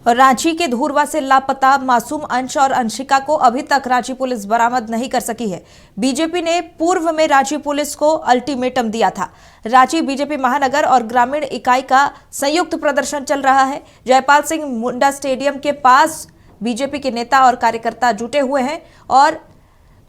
रांची के धुरवा से लापता मासूम अंश और अंशिका को अभी तक रांची पुलिस बरामद नहीं कर सकी है। बीजेपी ने पूर्व में रांची पुलिस को अल्टीमेटम दिया था। रांची बीजेपी महानगर और ग्रामीण इकाई का संयुक्त प्रदर्शन चल रहा है। जयपाल सिंह मुंडा स्टेडियम के पास बीजेपी के नेता और कार्यकर्ता जुटे हुए हैं और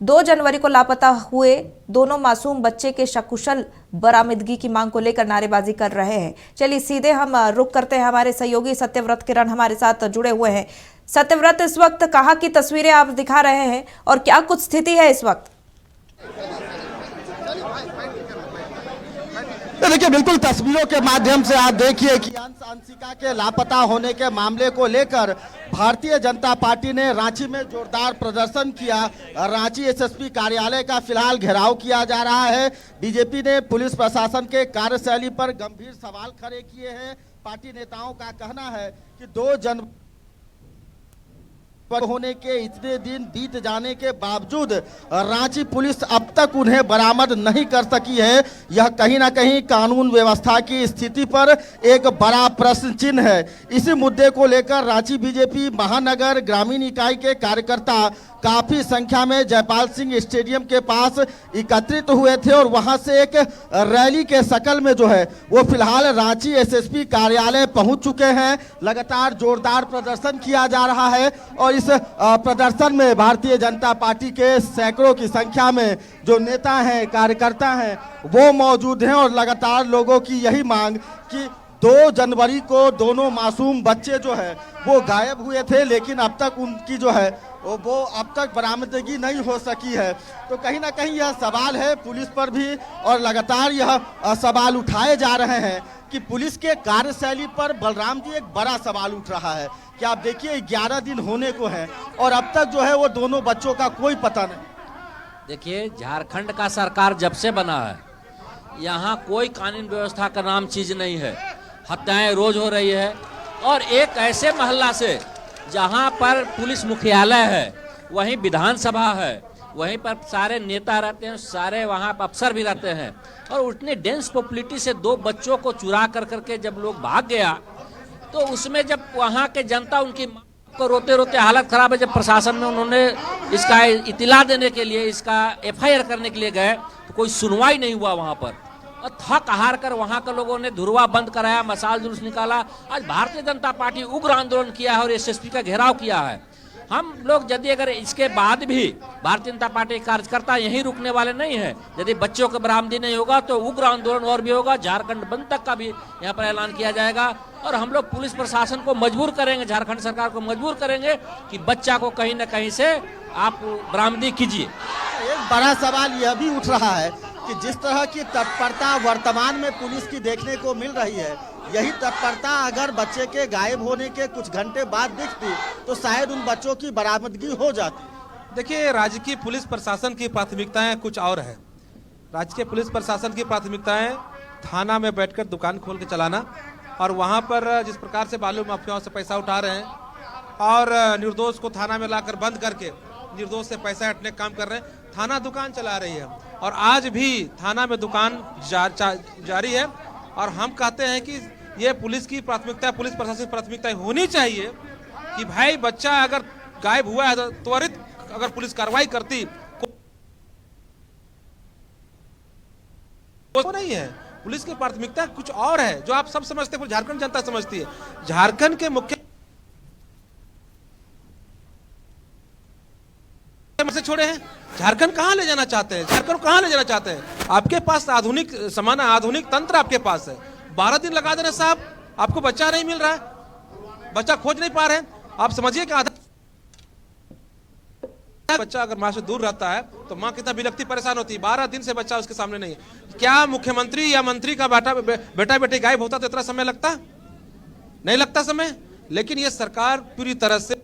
2 जनवरी को लापता हुए दोनों मासूम बच्चे के सकुशल बरामदगी की मांग को लेकर नारेबाजी कर रहे हैं। चलिए सीधे हम रुक करते हैं, हमारे सहयोगी सत्यव्रत किरण हमारे साथ जुड़े हुए हैं। सत्यव्रत, इस वक्त कहाँ की तस्वीरें आप दिखा रहे हैं और क्या कुछ स्थिति है इस वक्त? देखिए, बिल्कुल तस्वीरों के माध्यम से आप देखिए कि अंशिका के लापता होने के मामले को लेकर भारतीय जनता पार्टी ने रांची में जोरदार प्रदर्शन किया। रांची एसएसपी कार्यालय का फिलहाल घेराव किया जा रहा है। बीजेपी ने पुलिस प्रशासन के कार्यशैली पर गंभीर सवाल खड़े किए हैं। पार्टी नेताओं का कहना है कि 2 जनवरी होने के इतने दिन बीत जाने के बावजूद रांची पुलिस अब तक उन्हें बरामद नहीं कर सकी है। यह कहीं ना कहीं कानून व्यवस्था की स्थिति पर एक बड़ा प्रश्न चिन्ह है। इसी मुद्दे को लेकर रांची बीजेपी महानगर ग्रामीण इकाई के कार्यकर्ता काफी संख्या में जयपाल सिंह स्टेडियम के पास एकत्रित हुए थे और वहां से एक रैली के शक्ल में जो है वो फिलहाल रांची एसएसपी कार्यालय पहुंच चुके हैं। लगातार जोरदार प्रदर्शन किया जा रहा है और इस प्रदर्शन में भारतीय जनता पार्टी के सैकड़ों की संख्या में जो नेता हैं, कार्यकर्ता हैं, वो मौजूद हैं और लगातार लोगों की यही मांग कि 2 जनवरी को दोनों मासूम बच्चे जो है वो गायब हुए थे, लेकिन अब तक उनकी जो है वो अब तक बरामदगी नहीं हो सकी है। तो कहीं ना कहीं यह सवाल है पुलिस पर भी और लगातार यह सवाल उठाए जा रहे हैं कि पुलिस के कार्यशैली पर बलराम जी एक बड़ा सवाल उठ रहा है कि आप देखिए 11 दिन होने को हैं और अब तक जो है वो दोनों बच्चों का कोई पता नहीं। देखिए, झारखंड का सरकार जब से बना है यहाँ कोई कानून व्यवस्था का नाम चीज नहीं है। हत्याएं रोज हो रही है और एक ऐसे मोहल्ला से जहाँ पर पुलिस मुख्यालय है, वहीं विधानसभा है, वहीं पर सारे नेता रहते हैं, सारे वहाँ पर अफसर भी रहते हैं और उतने डेंस पॉपुलिटी से 2 बच्चों को चुरा कर करके जब लोग भाग गया तो उसमें जब वहाँ के जनता उनकी को रोते रोते हालत खराब है। जब प्रशासन में उन्होंने इसका इतिला देने के लिए, इसका FIR करने के लिए गए तो कोई सुनवाई नहीं हुआ वहाँ पर और थक हार कर वहाँ के लोगों ने धुरवा बंद कराया, मसाल जुलूस निकाला। आज भारतीय जनता पार्टी उग्र आंदोलन किया है और एसएसपी का घेराव किया है। हम लोग यदि अगर इसके बाद भी भारतीय जनता पार्टी कार्यकर्ता यहीं रुकने वाले नहीं है, यदि बच्चों की बरामदी नहीं होगा तो उग्र आंदोलन और भी होगा। झारखंड बंद तक का भी यहाँ पर ऐलान किया जाएगा और हम लोग पुलिस प्रशासन को मजबूर करेंगे, झारखंड सरकार को मजबूर करेंगे कि बच्चा को कहीं न कहीं से आप बरामदी कीजिए। एक बड़ा सवाल यह भी उठ रहा है कि जिस तरह की तत्परता वर्तमान में पुलिस की देखने को मिल रही है, यही तत्परता अगर बच्चे के गायब होने के कुछ घंटे बाद दिखती तो शायद उन बच्चों की बरामदगी हो जाती। देखिए, राज्य की पुलिस प्रशासन की प्राथमिकताएं कुछ और है। राज्य के पुलिस प्रशासन की प्राथमिकताएं थाना में बैठकर दुकान खोल के चलाना और वहां पर जिस प्रकार से बालू माफियाओं से पैसा उठा रहे हैं और निर्दोष को थाना में लाकर बंद करके निर्दोष से पैसा हटने का काम कर रहे हैं। थाना दुकान चला रही है और आज भी थाना में दुकान जारी है और हम कहते हैं कि ये पुलिस की प्राथमिकता, पुलिस प्रशासन की प्राथमिकता होनी चाहिए कि भाई बच्चा अगर गायब हुआ है तो त्वरित अगर पुलिस कार्रवाई करती तो नहीं है। पुलिस की प्राथमिकता कुछ और है जो आप सब समझते हैं, झारखंड जनता समझती है। झारखंड के मुख्य से छोड़े हैं, झारखंड कहां ले जाना चाहते हैं? झारखंड कहां ले जाना चाहते हैं? आपके पास आधुनिक समान आधुनिक तंत्र आपके पास है। 12 दिन लगा देना साहब, आपको बच्चा नहीं मिल रहा है, बच्चा खोज नहीं पा रहे हैं। आप समझिए कि बच्चा अगर मां से दूर रहता है तो मां कितना विरक्ति परेशान होती है। 12 दिन से बच्चा उसके सामने नहीं है। क्या मुख्यमंत्री या मंत्री का बेटा बेटी गायब होता तो इतना समय लगता? नहीं लगता समय। लेकिन ये सरकार पूरी तरह से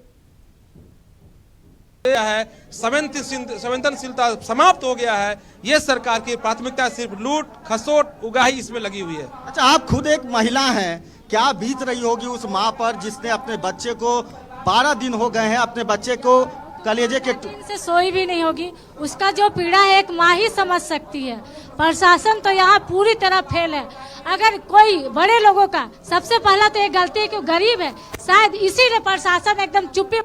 है, संवेदनशीलता समाप्त हो गया है। ये सरकार की प्राथमिकता सिर्फ लूट खसोट उगाही इसमें लगी हुई है। अच्छा, आप खुद एक महिला हैं, क्या बीत रही होगी उस माँ पर जिसने अपने बच्चे को 12 दिन हो गए हैं अपने बच्चे को कलेजे के से सोई भी नहीं होगी। उसका जो पीड़ा है एक माँ ही समझ सकती है। प्रशासन तो यहाँ पूरी तरह फेल है। अगर कोई बड़े लोगों का सबसे पहला तो ये गलती है कि गरीब है, शायद इसीलिए प्रशासन एकदम चुप्पी।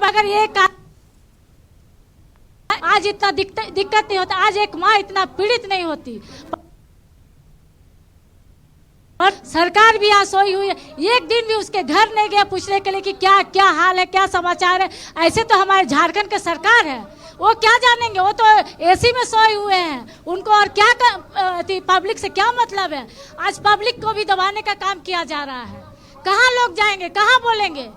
अगर ये आज इतना दिक्कत नहीं होता, आज एक माँ इतना पीड़ित नहीं होती। और सरकार भी यहाँ सोई हुई है, एक दिन भी उसके घर नहीं गया पूछने के लिए कि क्या क्या हाल है, क्या समाचार है। ऐसे तो हमारे झारखंड के सरकार है, वो क्या जानेंगे, वो तो एसी में सोए हुए हैं। उनको और क्या पब्लिक से क्या मतलब है। आज पब्लिक को भी दबाने का काम किया जा रहा है। कहाँ लोग जाएंगे, कहाँ बोलेंगे।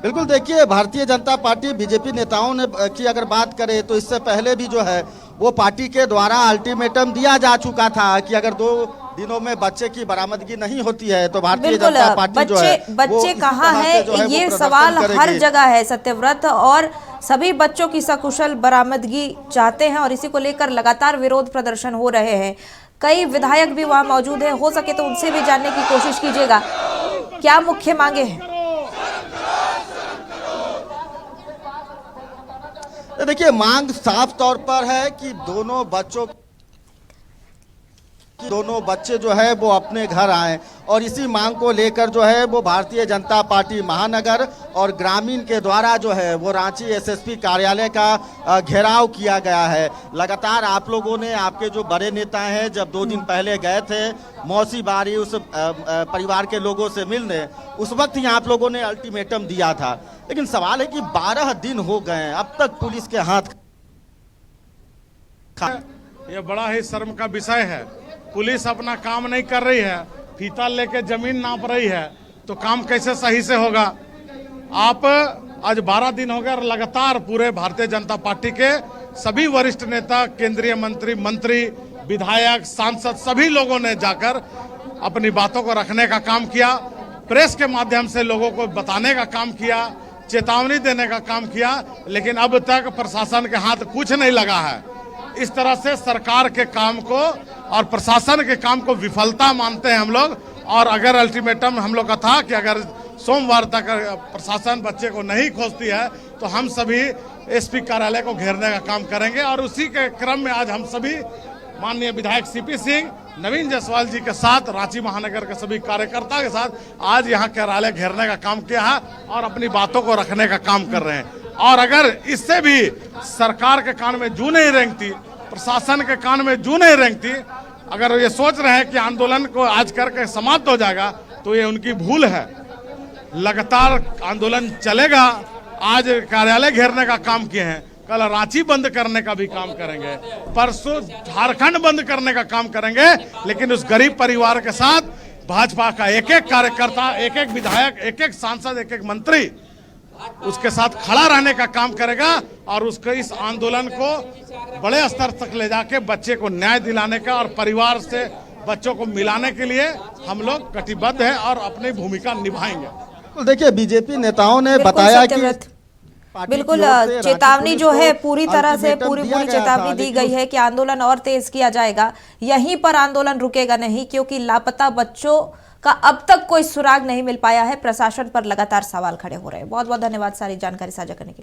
बिल्कुल, देखिए भारतीय जनता पार्टी बीजेपी नेताओं ने की अगर बात करें तो इससे पहले भी जो है वो पार्टी के द्वारा अल्टीमेटम दिया जा चुका था कि अगर 2 दिनों में बच्चे की बरामदगी नहीं होती है तो भारतीय जनता पार्टी जो है बच्चे कहाँ है, ये सवाल हर जगह है सत्यव्रत। और सभी बच्चों की सकुशल बरामदगी चाहते हैं और इसी को लेकर लगातार विरोध प्रदर्शन हो रहे हैं। कई विधायक भी वहां मौजूद हैं, हो सके तो उनसे भी जानने की कोशिश कीजिएगा क्या मुख्य मांगे हैं। देखिए, मांग साफ तौर पर है कि दोनों बच्चे जो है वो अपने घर आए और इसी मांग को लेकर जो है वो भारतीय जनता पार्टी महानगर और ग्रामीण के द्वारा जो है वो रांची एसएसपी कार्यालय का घेराव किया गया है। लगातार आप लोगों ने, आपके जो बड़े नेता हैं, जब 2 दिन पहले गए थे मौसी बारी उस परिवार के लोगों से मिलने, उस वक्त ही आप लोगों ने अल्टीमेटम दिया था। लेकिन सवाल है कि 12 दिन हो गए, अब तक पुलिस के हाथ। ये बड़ा ही शर्म का विषय है। पुलिस अपना काम नहीं कर रही है, फीता लेके जमीन नाप रही है, तो काम कैसे सही से होगा। आप आज 12 दिन हो गए, लगातार पूरे भारतीय जनता पार्टी के सभी वरिष्ठ नेता, केंद्रीय मंत्री, विधायक, सांसद, सभी लोगों ने जाकर अपनी बातों को रखने का काम किया, प्रेस के माध्यम से लोगों को बताने का काम किया, चेतावनी देने का काम किया, लेकिन अब तक प्रशासन के हाथ कुछ नहीं लगा है। इस तरह से सरकार के काम को और प्रशासन के काम को विफलता मानते हैं हम लोग। और अगर अल्टीमेटम हम लोग का था कि अगर सोमवार तक प्रशासन बच्चे को नहीं खोजती है तो हम सभी एसपी कार्यालय को घेरने का काम करेंगे। और उसी के क्रम में आज हम सभी माननीय विधायक सीपी सिंह, नवीन जायसवाल जी के साथ, रांची महानगर के सभी कार्यकर्ता के साथ आज यहाँ कार्यालय घेरने का काम किया है और अपनी बातों को रखने का काम कर रहे हैं। और अगर इससे भी सरकार के कान में जू नहीं रेंगती, प्रशासन के कान में जू नहीं रेंगती, अगर ये सोच रहे हैं कि आंदोलन को आज करके समाप्त हो जाएगा, तो ये उनकी भूल है। लगातार आंदोलन चलेगा। आज कार्यालय घेरने का काम किए हैं, कल रांची बंद करने का भी काम करेंगे, परसों झारखंड बंद करने का काम करेंगे। लेकिन उस गरीब परिवार के साथ भाजपा का एक एक कार्यकर्ता, एक एक विधायक, एक एक सांसद, एक एक मंत्री उसके साथ खड़ा रहने का काम करेगा और उसके इस आंदोलन को बड़े स्तर तक ले जाके बच्चे को न्याय दिलाने का और परिवार से बच्चों को मिलाने के लिए हम लोग कटिबद्ध हैं और अपनी भूमिका निभाएंगे। देखिए, बीजेपी नेताओं ने बताया कि बिल्कुल चेतावनी जो है पूरी तरह से पूरी चेतावनी दी गई है कि आंदोलन और तेज किया जाएगा। यहीं पर आंदोलन रुकेगा नहीं, क्योंकि लापता बच्चों का अब तक कोई सुराग नहीं मिल पाया है। प्रशासन पर लगातार सवाल खड़े हो रहे हैं। बहुत बहुत धन्यवाद सारी जानकारी साझा करने के लिए।